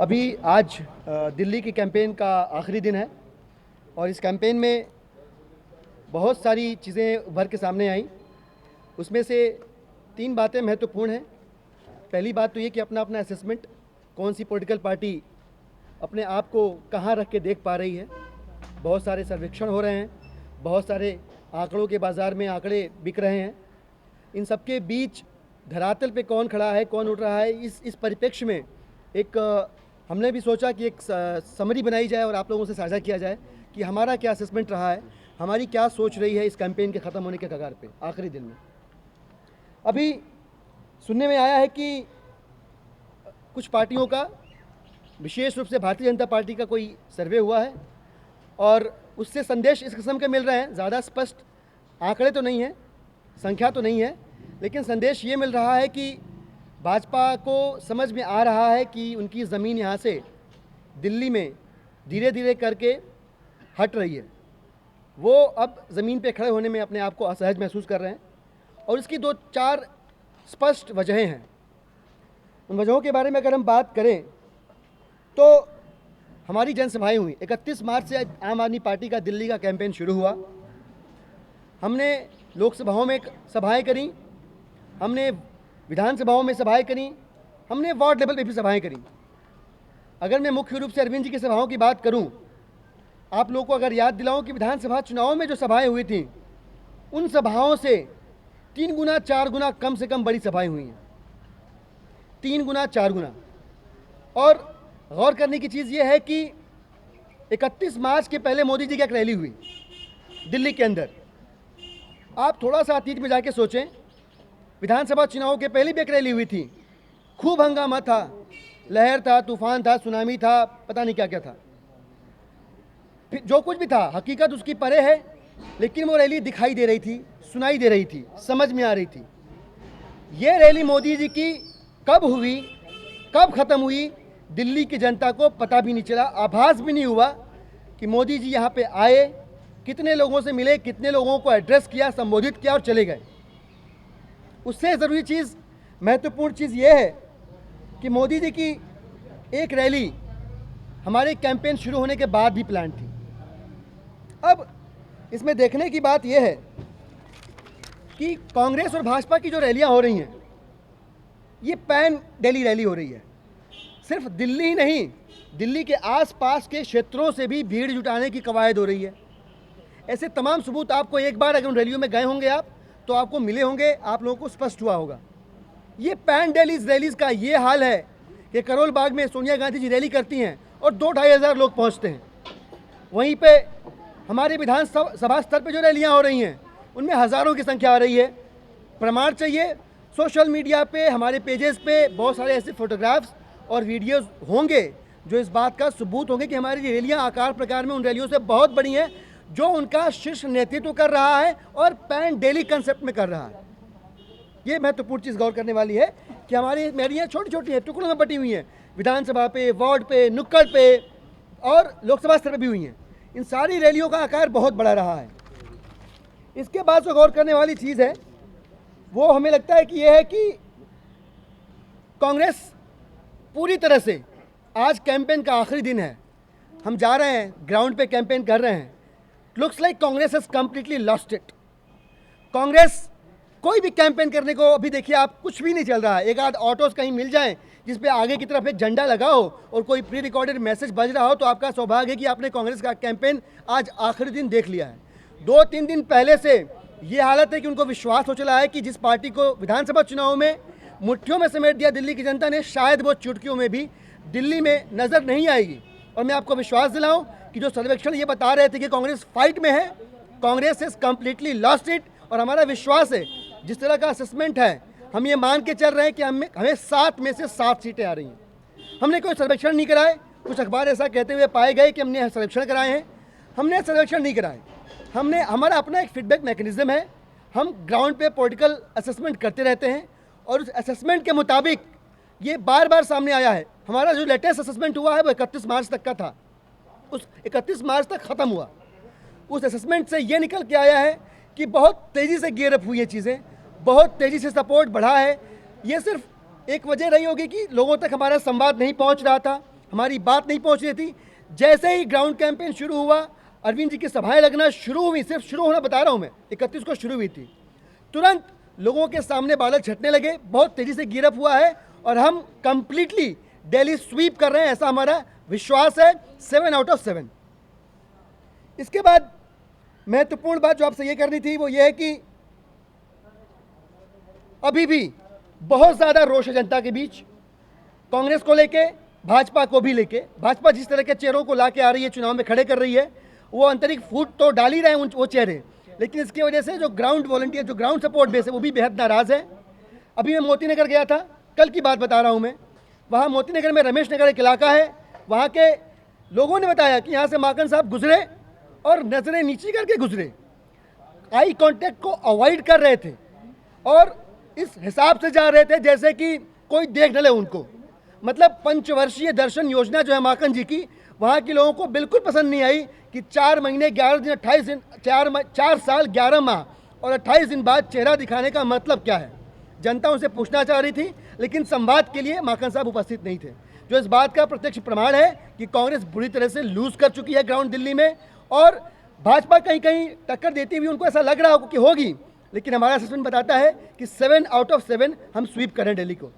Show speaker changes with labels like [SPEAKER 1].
[SPEAKER 1] अभी आज दिल्ली की कैंपेन का आखिरी दिन है और इस कैंपेन में बहुत सारी चीज़ें उभर के सामने आईं। उसमें से 3 बातें महत्वपूर्ण हैं। पहली बात तो ये कि अपना अपना असेसमेंट, कौन सी पॉलिटिकल पार्टी अपने आप को कहाँ रख के देख पा रही है। बहुत सारे सर्वेक्षण हो रहे हैं, बहुत सारे आंकड़ों के बाज़ार में आंकड़े बिक रहे हैं। इन सबके बीच धरातल पे कौन खड़ा है, कौन उठ रहा है, इस परिप्रेक्ष्य में एक हमने भी सोचा कि एक समरी बनाई जाए और आप लोगों से साझा किया जाए कि हमारा क्या असेसमेंट रहा है, हमारी क्या सोच रही है इस कैंपेन के ख़त्म होने के कगार पे आखिरी दिन में। अभी सुनने में आया है कि कुछ पार्टियों का, विशेष रूप से भारतीय जनता पार्टी का कोई सर्वे हुआ है और उससे संदेश इस किस्म के मिल रहे हैं। ज़्यादा स्पष्ट आंकड़े तो नहीं हैं, संख्या तो नहीं है, लेकिन संदेश ये मिल रहा है कि भाजपा को समझ में आ रहा है कि उनकी ज़मीन यहाँ से दिल्ली में धीरे धीरे करके हट रही है। वो अब ज़मीन पे खड़े होने में अपने आप को असहज महसूस कर रहे हैं और इसकी 2-4 स्पष्ट वजहें हैं। उन वजहों के बारे में अगर हम बात करें तो हमारी जनसभाएं हुई। 31 मार्च से आम आदमी पार्टी का दिल्ली का कैंपेन शुरू हुआ। हमने लोकसभाओं में सभाएं करी, हमने विधानसभाओं में सभाएं करी, हमने वार्ड लेवल पे भी सभाएं करी। अगर मैं मुख्य रूप से अरविंद जी की सभाओं की बात करूं, आप लोगों को अगर याद दिलाऊं कि विधानसभा चुनाव में जो सभाएं हुई थी, उन सभाओं से 3 गुना 4 गुना कम से कम बड़ी सभाएं हुई हैं। 3 गुना 4 गुना। और गौर करने की चीज़ ये है कि 31 मार्च के पहले मोदी जी की एक रैली हुई दिल्ली के अंदर। आप थोड़ा सा अतीत में जाके सोचें, विधानसभा चुनाव के पहले भी एक रैली हुई थी, खूब हंगामा था, लहर था, तूफान था, सुनामी था, पता नहीं क्या क्या था। फिर जो कुछ भी था, हकीकत उसकी परे है, लेकिन वो रैली दिखाई दे रही थी, सुनाई दे रही थी, समझ में आ रही थी। ये रैली मोदी जी की कब हुई, कब ख़त्म हुई, दिल्ली की जनता को पता भी नहीं चला, आभास भी नहीं हुआ कि मोदी जी यहाँ पे आए, कितने लोगों से मिले, कितने लोगों को एड्रेस किया, संबोधित किया और चले गए। उससे ज़रूरी चीज़, महत्वपूर्ण चीज़ ये है कि मोदी जी की एक रैली हमारे कैंपेन शुरू होने के बाद भी प्लान थी। अब इसमें देखने की बात यह है कि कांग्रेस और भाजपा की जो रैलियां हो रही हैं, ये पैन दिल्ली रैली हो रही है। सिर्फ दिल्ली ही नहीं, दिल्ली के आसपास के क्षेत्रों से भी भीड़ जुटाने की कवायद हो रही है। ऐसे तमाम सबूत आपको एक बार अगर उन रैलियों में गए होंगे आप, तो आपको मिले होंगे, आप लोगों को स्पष्ट हुआ होगा। ये पैन रैलीज़ का ये हाल है कि करोल बाग में सोनिया गांधी जी रैली करती हैं और 2-2.5 हज़ार लोग पहुंचते हैं। वहीं पे हमारे विधानसभा स्तर पे जो रैलियां हो रही हैं, उनमें हज़ारों की संख्या आ रही है। प्रमाण चाहिए, सोशल मीडिया पे, हमारे पेजेस पे बहुत सारे ऐसे फोटोग्राफ्स और वीडियोज़ होंगे जो इस बात का सबूत होंगे कि हमारी रैलियाँ आकार प्रकार में उन रैलियों से बहुत बड़ी हैं जो उनका शीर्ष नेतृत्व कर रहा है और पैन दिल्ली कंसेप्ट में कर रहा है। ये महत्वपूर्ण चीज़ गौर करने वाली है कि हमारी रैलियाँ छोटी छोटी हैं, टुकड़ों में बटी हुई हैं, विधानसभा पे, वार्ड पे, नुक्कड़ पे और लोकसभा स्तर पर भी हुई हैं। इन सारी रैलियों का आकार बहुत बड़ा रहा है। इसके बाद जो गौर करने वाली चीज़ है वो हमें लगता है कि यह है कि कांग्रेस पूरी तरह से, आज कैंपेन का आखिरी दिन है, हम जा रहे हैं, ग्राउंड पे कैंपेन कर रहे हैं। Looks like Congress has completely lost it. Congress कोई भी कैंपेन करने को, अभी देखिए आप, कुछ भी नहीं चल रहा है। एक आध ऑटोस कहीं मिल जाएं जिस पे आगे की तरफ एक झंडा लगा हो और कोई प्री रिकॉर्डेड मैसेज बज रहा हो, तो आपका सौभाग्य है कि आपने कांग्रेस का कैंपेन आज आखिरी दिन देख लिया है। 2-3 दिन पहले से ये हालत है कि उनको विश्वास हो चला है कि जिस पार्टी को विधानसभा चुनाव में मुट्ठियों में समेट दिया दिल्ली की जनता ने, शायद वो चुटकियों में भी दिल्ली में नज़र नहीं आएगी। और मैं आपको विश्वास दिलाऊं कि जो सर्वेक्षण ये बता रहे थे कि कांग्रेस फाइट में है, Congress is completely lost it. और हमारा विश्वास है, जिस तरह का असेसमेंट है, हम ये मान के चल रहे हैं कि हमें 7 में से 7 सीटें आ रही हैं। हमने कोई सर्वेक्षण नहीं कराए। कुछ अखबार ऐसा कहते हुए पाए गए कि हमने सर्वेक्षण कराए हैं। हमने सर्वेक्षण नहीं कराए। हमारा अपना एक फीडबैक मैकेनिज्म है। हम ग्राउंड पे पॉलिटिकल असेसमेंट करते रहते हैं और उस असेसमेंट के मुताबिक ये बार बार सामने आया है। हमारा जो लेटेस्ट असेसमेंट हुआ है वो 31 मार्च तक का था, उस 31 मार्च तक ख़त्म हुआ। उस असेसमेंट से ये निकल के आया है कि बहुत तेज़ी से गियर अप हुई है चीज़ें, बहुत तेज़ी से सपोर्ट बढ़ा है। ये सिर्फ एक वजह रही होगी कि लोगों तक हमारा संवाद नहीं पहुंच रहा था, हमारी बात नहीं पहुंच रही थी। जैसे ही ग्राउंड कैंपेन शुरू हुआ, अरविंद जी की सभाएं लगना शुरू हुई, सिर्फ शुरू होना बता रहा हूं मैं, 31 को शुरू हुई थी, तुरंत लोगों के सामने बादल छटने लगे, बहुत तेजी से गिरफ्त हुआ है और हम कंप्लीटली दिल्ली स्वीप कर रहे हैं, ऐसा हमारा विश्वास है। 7 आउट ऑफ 7। इसके बाद महत्वपूर्ण बात जो आपसे ये करनी थी वो ये है कि अभी भी बहुत ज़्यादा रोष है जनता के बीच, कांग्रेस को लेके, भाजपा को भी लेके। भाजपा जिस तरह के चेहरों को ला के आ रही है, चुनाव में खड़े कर रही है, वो आंतरिक फूट तो डाल ही रहे हैं वो चेहरे, लेकिन इसकी वजह से जो ग्राउंड वॉलंटियर, जो ग्राउंड सपोर्ट बेस है, वो भी बेहद नाराज़ है। अभी मैं मोती नगर गया था, कल की बात बता रहा हूँ मैं, वहाँ मोती नगर में रमेश नगर एक इलाका है, वहाँ के लोगों ने बताया कि यहाँ से माकन साहब गुजरे और नज़रें नीची करके गुजरे, आई कांटेक्ट को अवॉइड कर रहे थे और इस हिसाब से जा रहे थे जैसे कि कोई देख न ले उनको। मतलब पंचवर्षीय दर्शन योजना जो है माकन जी की, वहाँ के लोगों को बिल्कुल पसंद नहीं आई कि 4 महीने 11 दिन 28 दिन 4 साल 11 माह और 28 दिन बाद चेहरा दिखाने का मतलब क्या है। जनता उनसे पूछना चाह रही थी, लेकिन संवाद के लिए माकन साहब उपस्थित नहीं थे, जो इस बात का प्रत्यक्ष प्रमाण है कि कांग्रेस बुरी तरह से लूज कर चुकी है ग्राउंड दिल्ली में और भाजपा कहीं कहीं टक्कर देती हुई उनको ऐसा लग रहा हो कि होगी, लेकिन हमारा असेसमेंट बताता है कि 7 आउट ऑफ 7 हम स्वीप करें दिल्ली को।